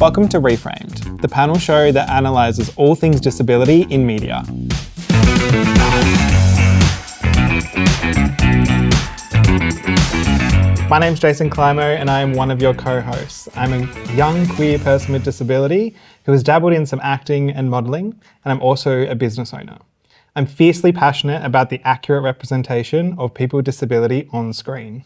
Welcome to Reframed, the panel show that analyses all things disability in media. My name's Jason Climo and I am one of your co-hosts. I'm a young queer person with disability who has dabbled in some acting and modelling, and I'm also a business owner. I'm fiercely passionate about the accurate representation of people with disability on screen.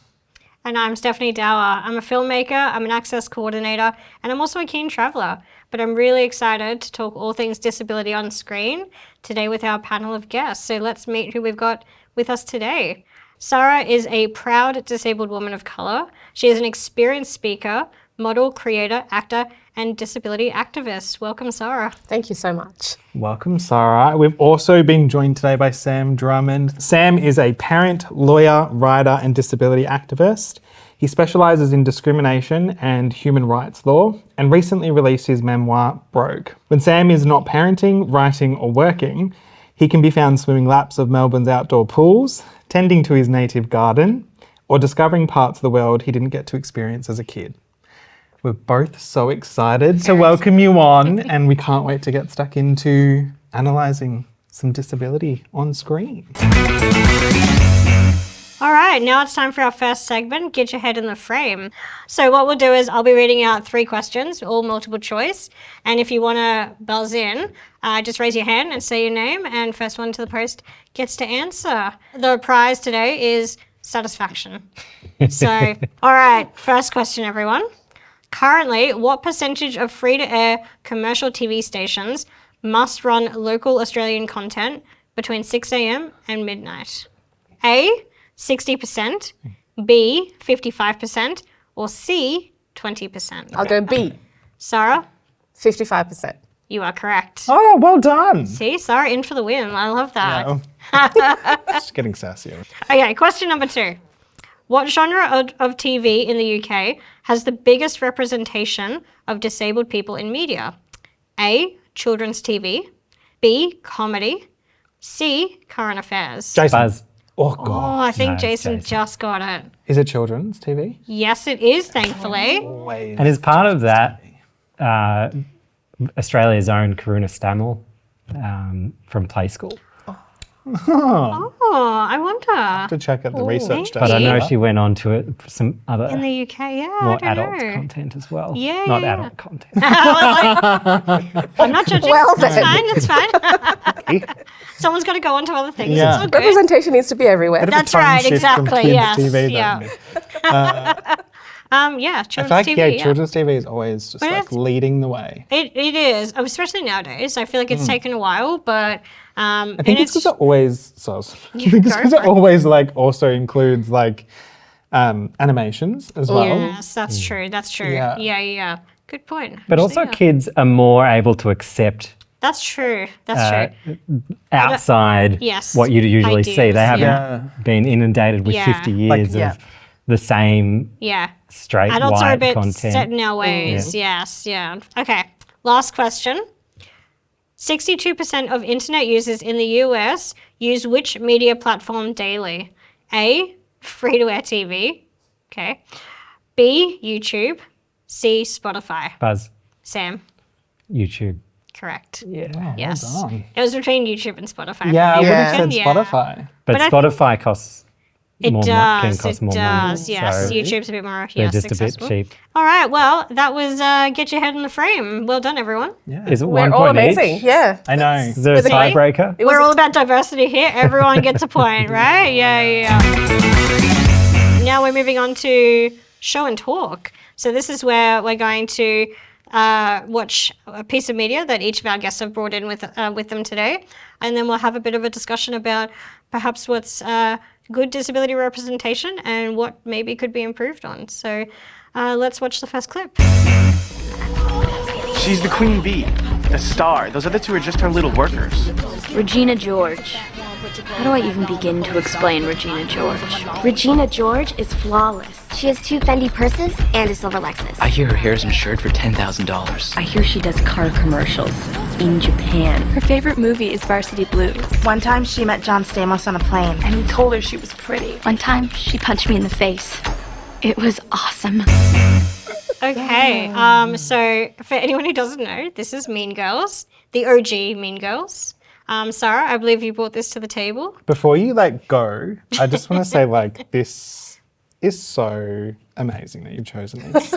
And I'm Stephanie Dower. I'm a filmmaker, I'm an access coordinator, and I'm also a keen traveller. But I'm really excited to talk all things disability on screen today with our panel of guests. So let's meet who we've got with us today. Sara is a proud disabled woman of colour. She is an experienced speaker, model, creator, actor, and disability activist. Welcome, Sara. Thank you so much. Welcome, Sara. We've also been joined today by Sam Drummond. Sam is a parent, lawyer, writer, and disability activist. He specialises in discrimination and human rights law, and recently released his memoir, Broke. When Sam is not parenting, writing, or working, he can be found swimming laps of Melbourne's outdoor pools, tending to his native garden, or discovering parts of the world he didn't get to experience as a kid. We're both so excited to welcome you on, and we can't wait to get stuck into analysing some disability on screen. All right, now it's time for our first segment, Get Your Head in the Frame. So what we'll do is I'll be reading out 3 questions, all multiple choice. And if you want to buzz in, just raise your hand and say your name, and first one to the post gets to answer. The prize today is satisfaction. So, all right, first question, everyone. Currently, what percentage of free-to-air commercial TV stations must run local Australian content between 6 a.m. and midnight? A, 60%, B, 55%, or C, 20%? I'll go B, Sara, 55%. you are correct. Oh, well done. See, Sara in for the win. I love that. Just getting sassy. Okay, question number 2. What genre of TV in the UK has the biggest representation of disabled people in media? A, children's TV, B, comedy, C, current affairs? Jason. Buzz. Oh, God. Oh, I think No, Jason Jason. just got it. Is it children's TV? Yes, it is, thankfully. Always. And as part of that, Australia's own Karuna Stammel from Play School. Oh, I wonder. To check out the research But I desk. know she went on to it for some other In the UK, yeah, more I don't adult know. content as well. Yeah, Not yeah. adult content. I'm not judging. Well, It's then. fine, it's fine. Someone's got to go on to other things. Yeah. It's all good. Representation needs to be everywhere. Bit of a That's tone right, shift from exactly, kids' yes, TV, yeah. I Yeah, children's feel like, TV, children's TV is always just But like it's- leading the way. It is, especially nowadays. I feel like it's taken a while, but I think it's because it always, go because for it it. always like also includes like animations as well. Yes, that's true. That's true. Yeah. Yeah. Good point. But actually, also yeah. kids are more able to accept That's true. That's true. outside Yes, what you'd usually see. ideas, They haven't yeah. been inundated with Yeah. 50 years yeah. of the same Yeah. straight Adults are a white bit content. set in our ways. Yes, yeah. Okay, last question. 62% of internet users in the US use which media platform daily? A, free-to-air TV. Okay. B, YouTube. C, Spotify. Buzz, Sam, YouTube. correct. Yeah. Yes. Well done. It was between YouTube and Spotify. Yeah, I would Yeah. have said Yeah. Spotify. But But I- Spotify costs It more can does. cost It more does. money. Yes. So YouTube's a bit more they're yes, just accessible. a bit cheap. All right. Well, that was Get Your Head in the Frame. Well done, everyone. Yeah. Is it We're 1 all point amazing. each? Yeah. I know. Is there a With a game? tiebreaker? It was We're a all about diversity here. Everyone gets a point, right? Yeah. Now we're moving on to show and talk. So this is where we're going to watch a piece of media that each of our guests have brought in with them today, and then we'll have a bit of a discussion about perhaps what's good disability representation and what maybe could be improved on. So let's watch the first clip. She's the queen bee, a star. Those other two are just her little workers. Regina George. How do I even begin to explain Regina George? Regina George is flawless. She has 2 Fendi purses and a silver Lexus. I hear her hair's insured for $10,000. I hear she does car commercials in Japan. Her favorite movie is Varsity Blues. One time she met John Stamos on a plane. And he told her she was pretty. One time, she punched me in the face. It was awesome. Okay. So for anyone who doesn't know, this is Mean Girls, the OG Mean Girls. Sarah, I believe you brought this to the table. Before you go, I just want to say this is so amazing that you've chosen this.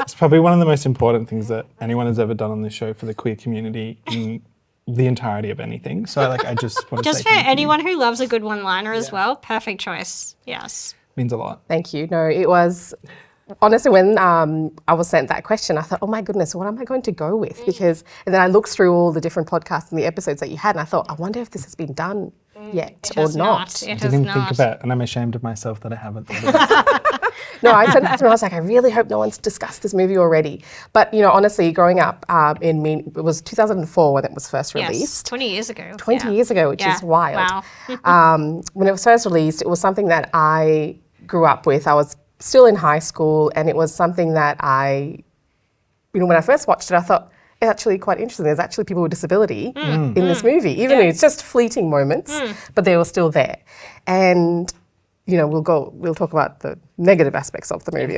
It's probably one of the most important things that anyone has ever done on this show for the queer community in the entirety of anything. So I just want to Just say for thank you. anyone who loves a good one-liner as well, perfect choice. Yes. Means a lot. Thank you. No, it was honestly when I was sent that question, I thought, oh my goodness, what am I going to go with? Because and then I looked through all the different podcasts and the episodes that you had, and I thought, I wonder if this has been done yet or not. It I has didn't not. think of it, and I'm ashamed of myself that I haven't thought of it. No, I sent that through. I was like, I really hope no one's discussed this movie already. But honestly, growing up it was 2004 when it was first released. Yes, 20 years ago. 20 years ago, which is wild. Wow. When it was first released, it was something that I grew up with. I was still in high school, and it was something that when I first watched it, I thought, it's actually quite interesting. There's actually people with disability in this movie, even though it's just fleeting moments, but they were still there. And we'll talk about the negative aspects of the movie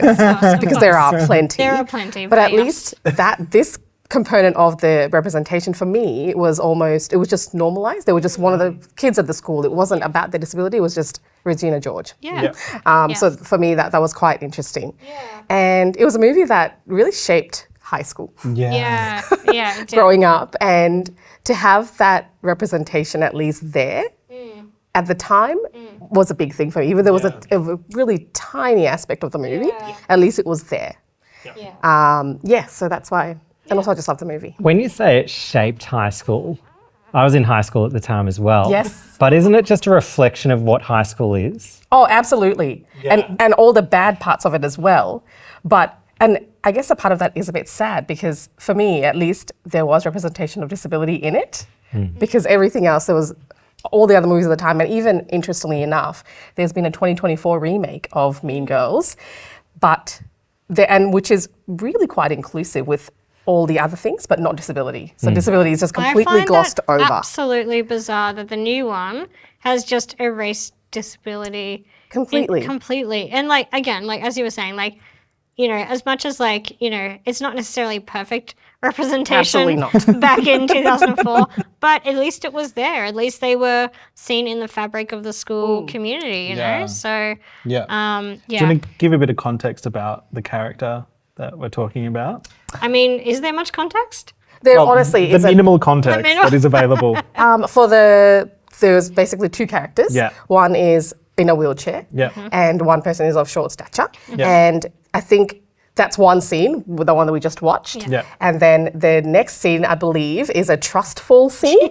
because there are plenty. There are plenty. But at least this component of the representation for me was just normalized. They were just one of the kids at the school. It wasn't about their disability. It was just Regina George. Yeah. So for me, that was quite interesting. Yeah. And it was a movie that really shaped high school. Yeah. Yeah. Growing up, and to have that representation at least there at the time was a big thing for me. Even though it was a really tiny aspect of the movie, at least it was there. So that's why. And also I just love the movie. When you say it shaped high school, I was in high school at the time as well. Yes. But isn't it just a reflection of what high school is? Oh, absolutely. Yeah. And all the bad parts of it as well. And I guess a part of that is a bit sad because for me, at least, there was representation of disability in it because everything else, there was all the other movies at the time. And even interestingly enough, there's been a 2024 remake of Mean Girls, which is really quite inclusive with all the other things, but not disability. So disability is just completely glossed over. Absolutely bizarre that the new one has just erased disability Completely. completely. And again, as you were saying, as much as it's not necessarily perfect representation Absolutely not. back in 2004, but at least it was there. At least they were seen in the fabric of the school community, you know? So, Do you want to give a bit of context about the character that we're talking about? I mean, is there much context? There honestly the is minimal context that is available. there's basically two characters. Yeah. One is in a wheelchair, and one person is of short stature. And I think that's one scene, the one that we just watched. Yeah. And then the next scene, I believe, is a trust fall scene.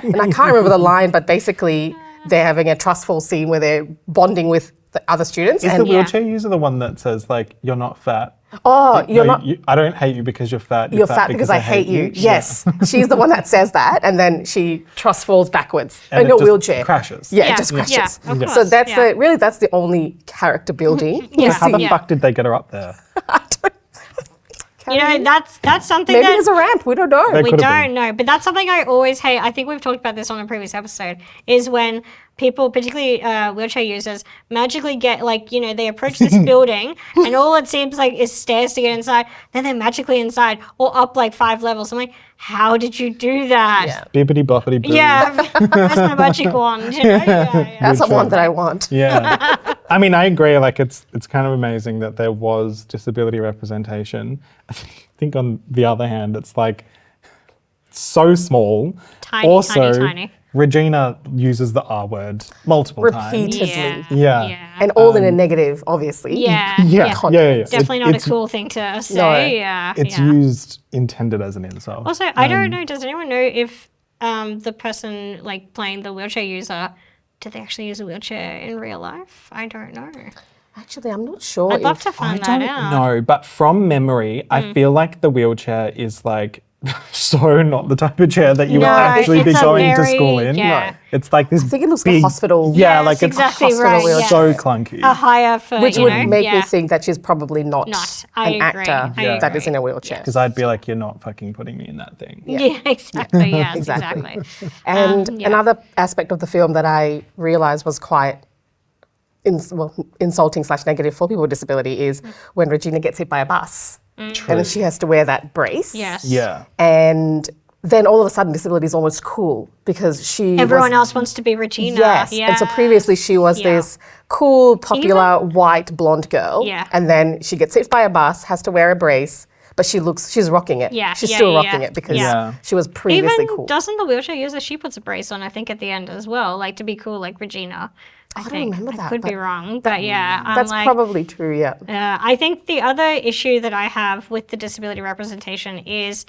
And I can't remember the line, but basically they're having a trust fall scene where they're bonding with the other students. Is the wheelchair user the one that says, you're not fat? Oh, you're not. I don't hate you because you're fat. You're fat because I hate you. Yes. She's the one that says that, and then she trust falls backwards And in it a just wheelchair. crashes. Yeah, it just crashes. Yeah, of course. So that's that's the only character building. So how the fuck did they get her up there? That's something Maybe that there's a ramp. We don't know. They we could have don't know, but that's something I always hate. I think we've talked about this on a previous episode, is when people, particularly wheelchair users, magically get they approach this building and all it seems like is stairs to get inside, then they're magically inside or up 5 levels. I'm like, how did you do that? Yeah. Bibbity boppity boo. Yeah, that's my magic wand. That's the one that I want. Yeah. I mean, I agree. It's kind of amazing that there was disability representation. I think on the other hand, it's so small. Tiny. Regina uses the R word multiple Repeatedly. times. Yeah. And all in a negative, obviously. Yeah. Definitely not a cool thing to say. It's used intended as an insult. Also, I don't know. Does anyone know if the person playing the wheelchair user, did they actually use a wheelchair in real life? I don't know. Actually, I'm not sure. I'd love to find that out. No, but from memory, I feel like the wheelchair is so not the type of chair that you would actually be going to school in. Yeah. No. It's this I think it looks big, like a hospital. Yeah, Yes, it's exactly hospital right. wheelchair. Yeah. so clunky. A higher for Which would make yeah. me think that she's probably not I an agree. actor I that is agree. in a wheelchair. Because I'd be like, you're not fucking putting me in that thing. Yeah, exactly. Yes, Exactly. exactly. And another aspect of the film that I realised was quite insulting / negative for people with disability is when Regina gets hit by a bus. And then she has to wear that brace. Yes. Yeah. And then all of a sudden disability is almost cool because everyone else wants to be Regina. Yes. And so previously she was this cool, popular, white, blonde girl. Yeah. And then she gets hit by a bus, has to wear a brace, but she's rocking it. Yeah, She's yeah, still yeah, rocking it because Yeah. she was previously Even cool. doesn't the wheelchair user, she puts a brace on, I think, at the end as well, like to be cool like Regina. I don't think. remember that, I could be but wrong, but yeah. I'm That's like, probably true, yeah. I think the other issue that I have with the disability representation is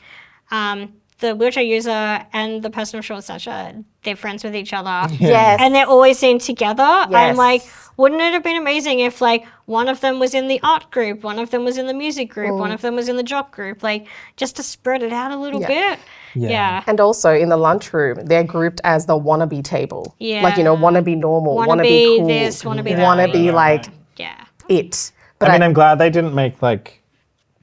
the wheelchair user and the person of short stature, they're friends with each other. Yes. And they're always seen together. I'm Yes. like, wouldn't it have been amazing if like one of them was in the art group, one of them was in the music group, one of them was in the jock group, like just to spread it out a little bit. Yeah. And also in the lunchroom, they're grouped as the wannabe table. Yeah. Like, wannabe normal, Wanna wannabe be cool, this, wanna be that. wannabe like Yeah. it. But I mean, I'm glad they didn't make like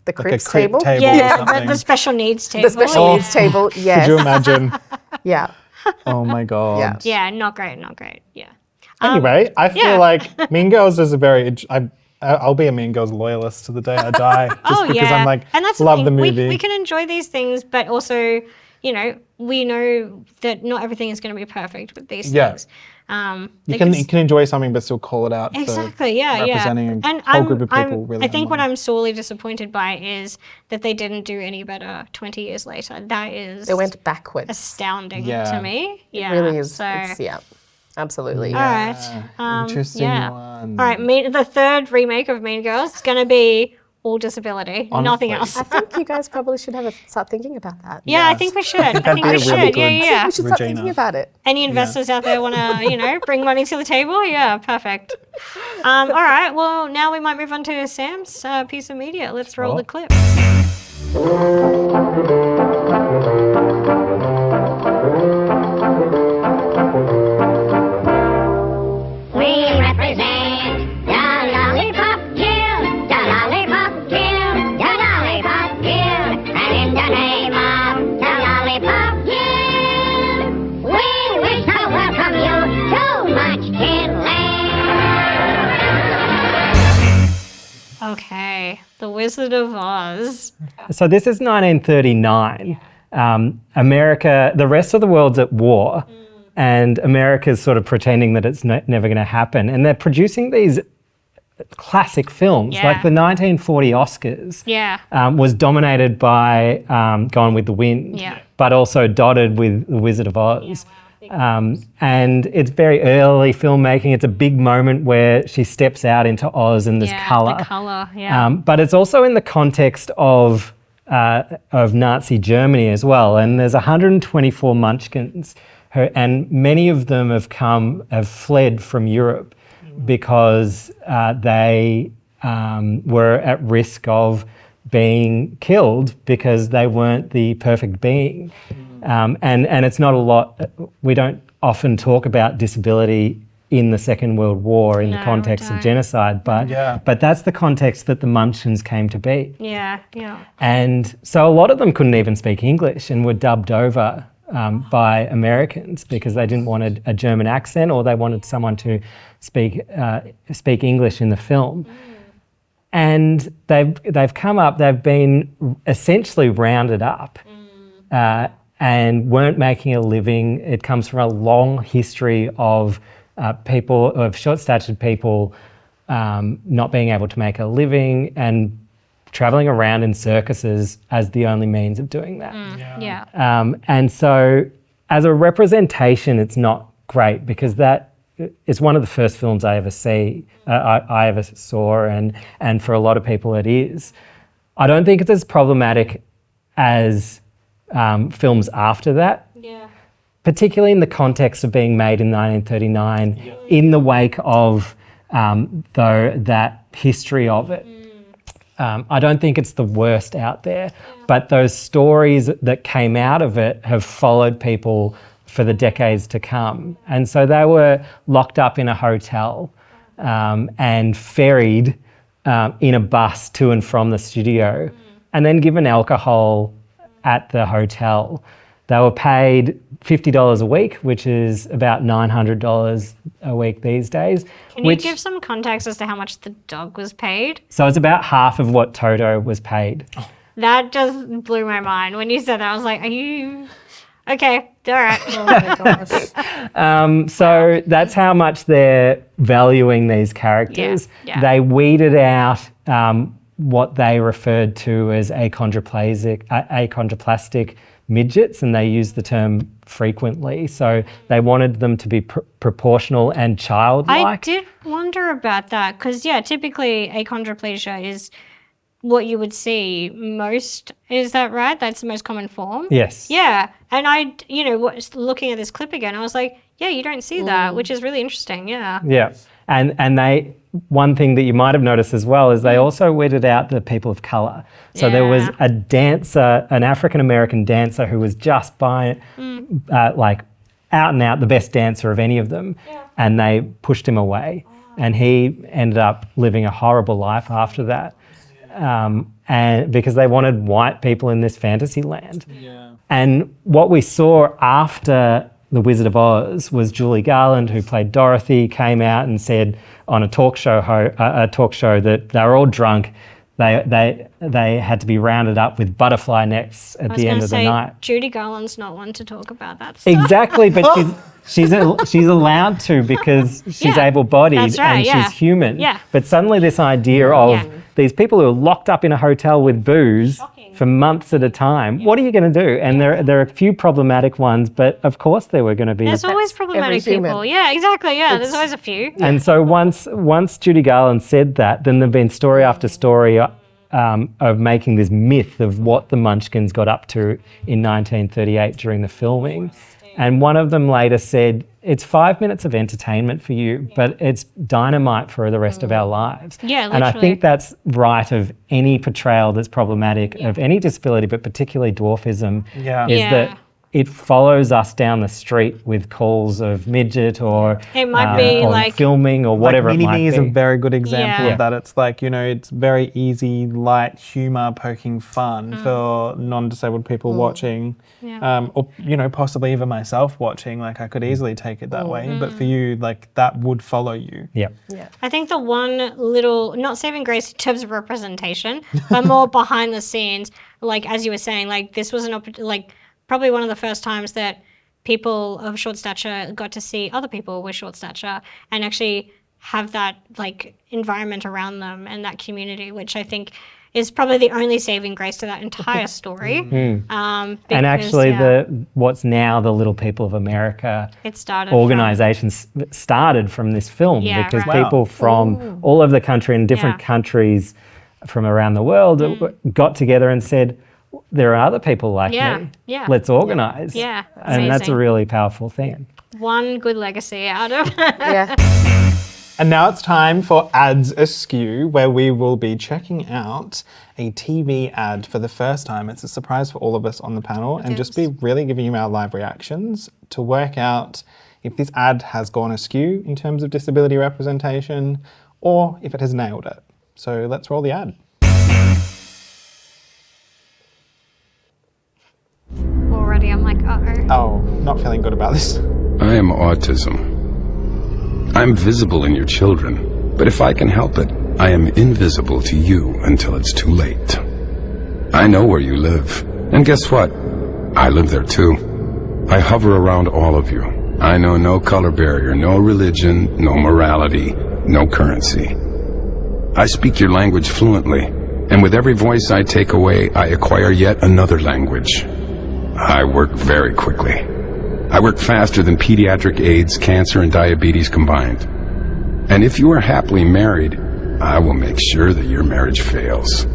the a cribs crib table? table or Yeah, something. the special needs table. The special needs table, yes. Could you imagine? Yeah. Oh my God. Yeah, not great, not great. Yeah. Anyway, I feel yeah. like Mean Girls is a very. I'll be a Mean Girls loyalist to the day I die, just because I'm like, and that's love the thing. movie. We can enjoy these things, but also, we know that not everything is going to be perfect with these Yeah. things. you can enjoy something but still call it out. Exactly, yeah, for representing And a whole group of people. Really, I think what I'm sorely disappointed by is that they didn't do any better 20 years later. That is They went backwards. astounding Yeah. to me. Yeah, It really is. So, Absolutely. all right. Interesting yeah. one. All right, the third remake of Mean Girls is going to be all disability, nothing else. I think you guys probably should start thinking about that. Yeah, I think we should. I think that'd be we a should. really good- Yeah. We should start Regina. thinking about it. Any investors out there want to, bring money to the table? Yeah, perfect. All right. Well, now we might move on to Sam's piece of media. Let's roll the clip. We represent the Lollipop Guild, the Lollipop Guild, the Lollipop Guild, and in the name of the Lollipop Guild, we wish to welcome you to Munchkin Land. Okay. The Wizard of Oz. So this is 1939. America, the rest of the world's at war, and America's sort of pretending that it's never going to happen. And they're producing these classic films, Yeah. like the 1940 Oscars. Yeah. Was dominated by Gone with the Wind, Yeah. but also dotted with The Wizard of Oz. And it's very early filmmaking. It's a big moment where she steps out into Oz and there's colour. The colour, yeah. But it's also in the context of Nazi Germany as well. And there's 124 Munchkins, and many of them have fled from Europe because they were at risk of being killed because they weren't the perfect being. And it's not a lot, we don't often talk about disability in the Second World War in the context of genocide, but that's the context that the Munchkins came to be. Yeah, yeah. And so a lot of them couldn't even speak English and were dubbed over by Americans because they didn't want a German accent, or they wanted someone to speak English in the film. And they've come up, they've been essentially rounded up and weren't making a living. It comes from a long history of short-statured people not being able to make a living and traveling around in circuses as the only means of doing that. Yeah. And so as a representation, it's not great because that is one of the first films I ever I ever saw, and for a lot of people it is. I don't think it's as problematic as films after that. Yeah. Particularly in the context of being made in 1939, in the wake of that history of it. I don't think it's the worst out there, but those stories that came out of it have followed people for the decades to come. And so they were locked up in a hotel and ferried in a bus to and from the studio, and then given alcohol at the hotel They were paid $50 a week, which is about $900 a week these days. Can you give some context as to how much the dog was paid? So it's about half of what Toto was paid. That just blew my mind. When you said that, I was like, are you... Okay, all right. Oh my gosh. So that's how much they're valuing these characters. Yeah. They weeded out what they referred to as achondroplastic midgets, and they used the term frequently. So they wanted them to be proportional and childlike. I did wonder about that because, typically achondroplasia is what you would see most. Is that right? That's the most common form? Yes. Yeah. And looking at this clip again, I was like, yeah, you don't see that, which is really interesting. Yeah. Yeah. And they, one thing that you might have noticed as well is they also weeded out the people of colour. So there was a dancer, an African-American dancer who was just out and out the best dancer of any of them. Yeah. And they pushed him away. And he ended up living a horrible life after that. And because they wanted white people in this fantasy land. Yeah. And what we saw after The Wizard of Oz was Julie Garland, who played Dorothy, came out and said on a talk show that they were all drunk. They had to be rounded up with butterfly nets at the end of the night. Judy Garland's not one to talk about that stuff. Exactly, but she's allowed to because she's able-bodied and she's human. Yeah. But suddenly this idea of these people who are locked up in a hotel with booze for months at a time, what are you going to do? And there are a few problematic ones, but of course there were going to be. There's always problematic people. Yeah, exactly. Yeah, there's always a few. And so once Judy Garland said that, then there've been story after story of making this myth of what the Munchkins got up to in 1938 during the filming. And one of them later said, it's 5 minutes of entertainment for you, but it's dynamite for the rest of our lives. Yeah, literally. And I think that's right of any portrayal that's problematic of any disability, but particularly dwarfism, is that it follows us down the street with calls of midget or it might be or like filming or whatever it might be. Mini-Me is a very good example Yeah. of that. It's like, it's very easy, light humour, poking fun for non-disabled people watching. Yeah. Or, possibly even myself watching. Like, I could easily take it that way. But for you, like, that would follow you. Yeah. I think the one little, not saving grace in terms of representation, but more behind the scenes, like, as you were saying, like, this was probably one of the first times that people of short stature got to see other people with short stature and actually have that environment around them and that community, which I think is probably the only saving grace to that entire story. And actually what's now the Little People of America organisation started from this film because people from all over the country and different countries from around the world got together and said, there are other people like me. Yeah. Let's organise. Yeah. And that's a really powerful thing. One good legacy out of And now it's time for Ads Askew, where we will be checking out a TV ad for the first time. It's a surprise for all of us on the panel and just be really giving you our live reactions to work out if this ad has gone askew in terms of disability representation or if it has nailed it. So let's roll the ad. Already I'm like, uh-oh. Oh, not feeling good about this. I am autism. I'm visible in your children, but if I can help it, I am invisible to you until it's too late. I know where you live, and guess what? I live there too. I hover around all of you. I know no color barrier, no religion, no morality, no currency. I speak your language fluently, and with every voice I take away, I acquire yet another language. I work very quickly. I work faster than pediatric AIDS, cancer, and diabetes combined. And if you are happily married, I will make sure that your marriage fails.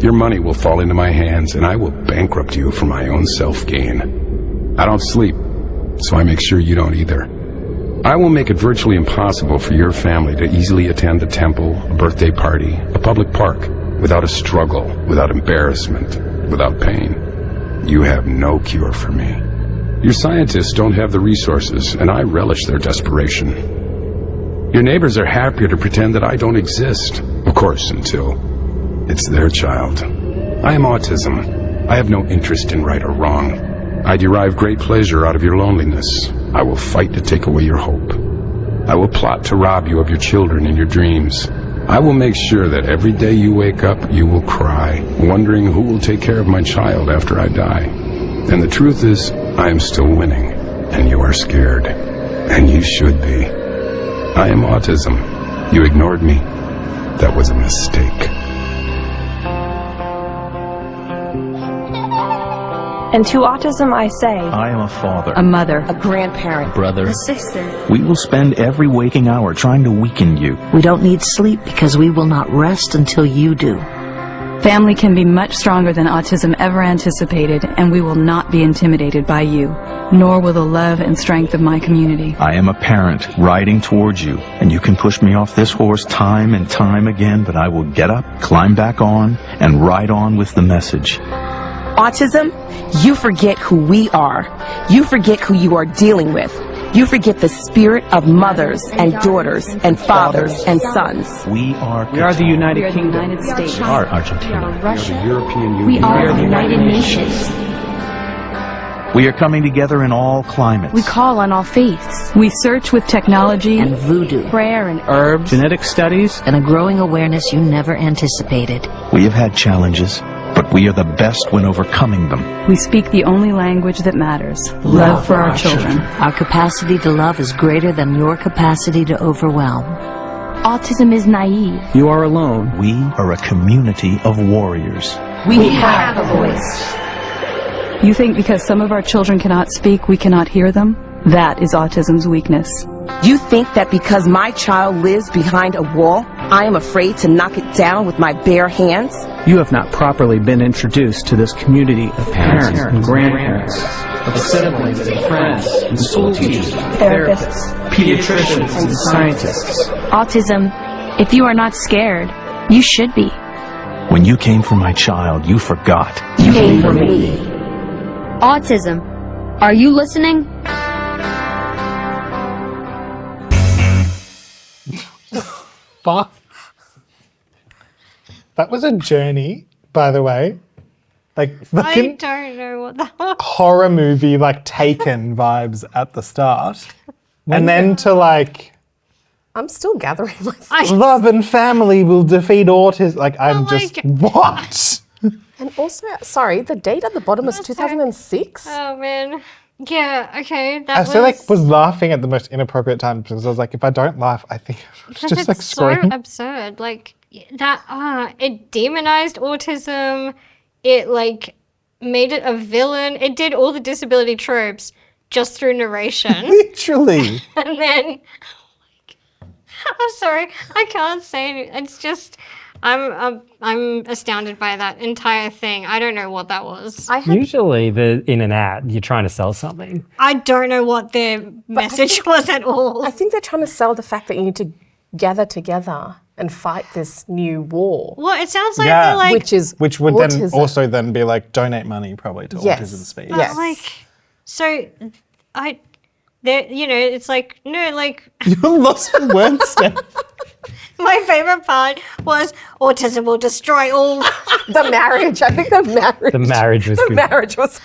Your money will fall into my hands, and I will bankrupt you for my own self-gain. I don't sleep, so I make sure you don't either. I will make it virtually impossible for your family to easily attend a temple, a birthday party, a public park, without a struggle, without embarrassment, without pain. You have no cure for me. Your scientists don't have the resources, and I relish their desperation. Your neighbors are happier to pretend that I don't exist, of course, until it's their child. I am autism. I have no interest in right or wrong. I derive great pleasure out of your loneliness. I will fight to take away your hope. I will plot to rob you of your children and your dreams. I will make sure that every day you wake up, you will cry, wondering who will take care of my child after I die. And the truth is, I am still winning, and you are scared. And you should be. I am autism. You ignored me. That was a mistake. And to autism I say, I am a father, A mother. A grandparent. brother. A sister. We will spend every waking hour trying to weaken you. We don't need sleep because we will not rest until you do. family can be much stronger than autism ever anticipated, and we will not be intimidated by you, nor will the love and strength of my community. I am a parent riding towards you, and you can push me off this horse time and time again, but I will get up, climb back on, and ride on with the message. Autism, you forget who we are. You forget who you are dealing with. You forget the spirit of mothers and daughters and fathers and sons. We are the United Kingdom. We are the United States. We are Argentina. We are the European Union. We are the United Nations. We are coming together in all climates. We call on all faiths. We search with technology And voodoo. prayer and Herbs, genetic studies. And a growing awareness you never anticipated. We have had challenges, but we are the best when overcoming them. we speak the only language that matters, love for our children. Our capacity to love is greater than your capacity to overwhelm. Autism is naive. You are alone. We are a community of warriors. We have a voice. You think because some of our children cannot speak, we cannot hear them? That is autism's weakness. You think that because my child lives behind a wall, I am afraid to knock it down with my bare hands? You have not properly been introduced to this community of parents and grandparents, of siblings and friends and school teachers, therapists, pediatricians and scientists. Autism, if you are not scared, you should be. When you came for my child, you forgot. You came for me. Autism. Are you listening? Fuck. That was a journey, by the way. Like I fucking don't know what that was. horror movie, like Taken vibes at the start. And then to like, I'm still gathering my thoughts. love and family will defeat autism. Like, I'm my just, God. what? And also, sorry, the date at the bottom was 2006. Oh man. Yeah, okay. That I was still like was laughing at the most inappropriate time because I was like, if I don't laugh, I think it's because just it's like so screaming. absurd. Like that it demonized autism. It like made it a villain. It did all the disability tropes just through narration. Literally. And then I'm sorry, I can't say it. It's just I'm astounded by that entire thing. I don't know what that was. Usually in an ad, you're trying to sell something. I don't know what their message was at all. I think they're trying to sell the fact that you need to gather together and fight this new war. Well, it sounds like Yeah. they're like Which would then autism. also then be like, donate money probably to Yes. Autism Speak. Yes. like so it's like no, like You're lost for words, Steph. my favorite part was autism will destroy all. The marriage. I think the marriage. The marriage was The good. marriage was.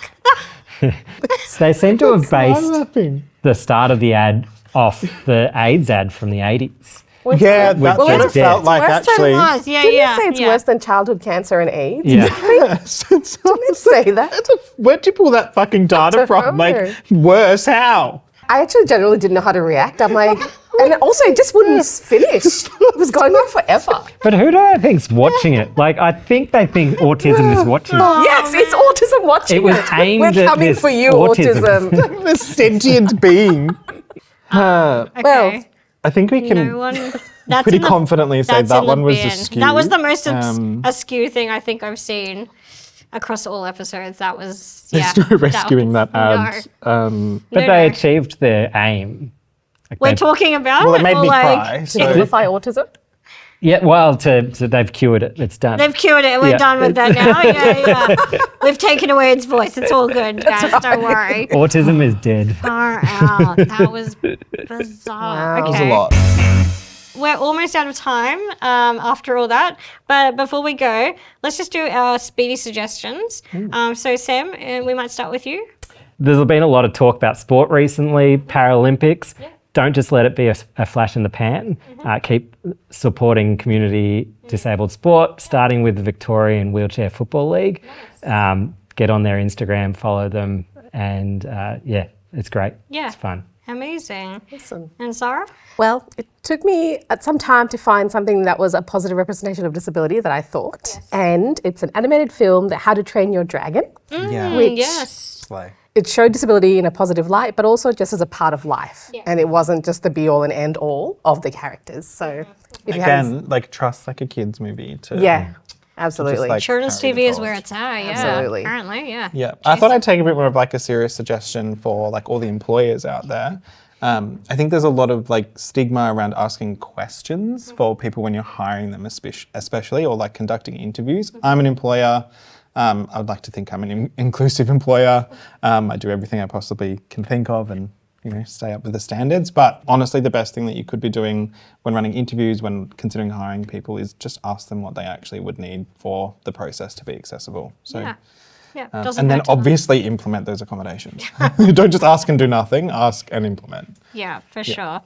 They seem to have I'm based laughing. the start of the ad off the AIDS ad from the 80s. Yeah, that's what it dead. felt like Worse than actually. it was. Yeah, Didn't yeah. you say it's yeah. worse than childhood cancer and AIDS? Yeah. Yes, it's Didn't say that. Where'd you pull that fucking data don't from? know. Like, worse, how? I actually generally didn't know how to react. I'm like, and also it just wouldn't finish. It was going on forever. But who do I think's watching it? Like, I think they think autism is watching it. Yes, it's autism watching It was it. aimed We're at coming this for you, autism. autism. The sentient being. Okay. Well, I think we can no one. That's pretty in the- confidently say that's that in the one was bin. askew. That was the most askew thing I think I've seen across all episodes. That was There's no rescuing that ad. No. But No, they no. achieved their aim. Like We're they- talking about Well, it, it made or me like cry. to So simplify autism. Yeah, well, they've cured it. It's done. they've cured it. We're Yeah. done with that now. Yeah. We've taken away its voice. It's all good, guys. Don't worry. Autism is dead. Far out. That was bizarre. Wow. Okay. that was a lot. We're almost out of time after all that. But before we go, let's just do our speedy suggestions. So Sam, we might start with you. There's been a lot of talk about sport recently, Paralympics. Don't just let it be a flash in the pan. Keep supporting community disabled sport, starting with the Victorian Wheelchair Football League. Get on their Instagram, follow them, and it's great. Yeah. It's fun. Amazing. Awesome. And Sara? Well, it took me some time to find something that was a positive representation of disability that I thought. Yes. And it's an animated film, How to Train Your Dragon. Which it showed disability in a positive light, but also just as a part of life. Yeah. And it wasn't just the be all and end all of the characters. So again, trust like a kid's movie too. Yeah. Absolutely. Just, Children's TV is where it's at, Absolutely. Apparently, yeah. Yeah. I thought I'd take a bit more of a serious suggestion for all the employers out there. I think there's a lot of stigma around asking questions for people when you're hiring them, especially, or conducting interviews. I'm an employer. I would like to think I'm an inclusive employer. I do everything I possibly can think of and stay up with the standards. But honestly, the best thing that you could be doing when running interviews, when considering hiring people, is just ask them what they actually would need for the process to be accessible. So, and then obviously implement those accommodations. Don't just ask and do nothing, ask and implement. Yeah, for sure.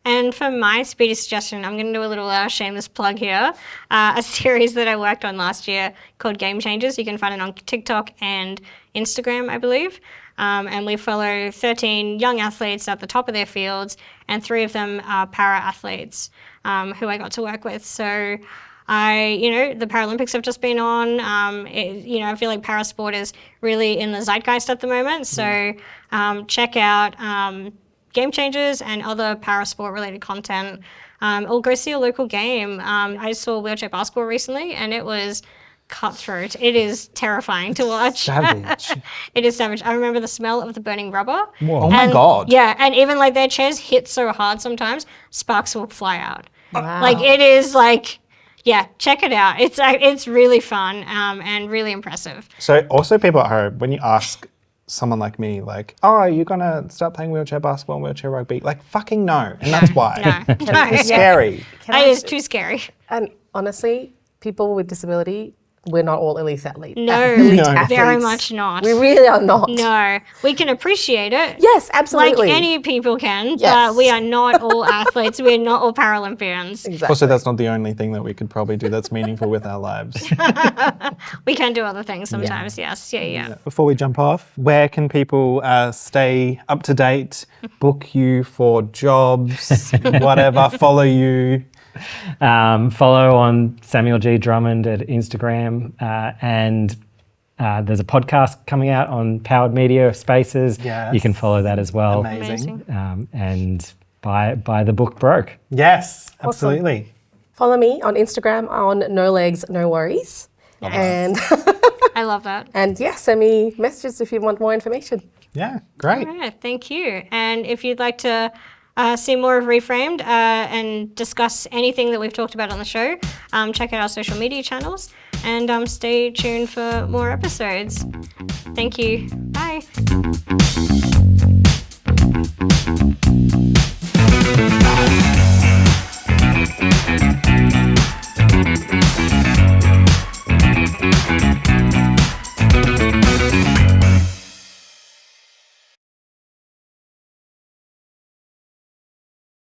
And for my speedy suggestion, I'm going to do a little shameless plug here. A series that I worked on last year called Game Changers. You can find it on TikTok and Instagram, I believe. And we follow 13 young athletes at the top of their fields, and 3 of them are para-athletes who I got to work with. So the Paralympics have just been on. I feel like parasport is really in the zeitgeist at the moment. So check out Game Changers and other parasport related content. Or go see a local game. I saw wheelchair basketball recently, and it was cutthroat. It is terrifying to watch. Savage. It is savage. I remember the smell of the burning rubber. Whoa. Oh my God. Yeah, and even their chairs hit so hard sometimes, sparks will fly out. Wow. It is check it out. It's really fun and really impressive. So also people at home, when you ask someone like me, are you going to start playing wheelchair basketball and wheelchair rugby? Fucking no. And that's why. No. It's scary. It is too scary. And honestly, people with disability, we're not all elite athletes. No, athletes. very much not. We really are not. No, we can appreciate it. Yes, absolutely. Like any people can, but we are not all athletes. We are not all Paralympians. Exactly. Also, that's not the only thing that we could probably do that's meaningful with our lives. We can do other things sometimes, yes. Yeah. Before we jump off, where can people stay up to date, book you for jobs, whatever, follow you? Follow on Samuel G. Drummond at Instagram, and there's a podcast coming out on Powered Media Spaces. Yes. You can follow that as well. Amazing. And buy the book Broke. Yes, absolutely. Awesome. Follow me on Instagram on No Legs, No Worries. And I love that. And send me messages if you want more information. Yeah, great. All right, thank you. And if you'd like to see more of Reframed and discuss anything that we've talked about on the show, check out our social media channels and stay tuned for more episodes. Thank you. Bye.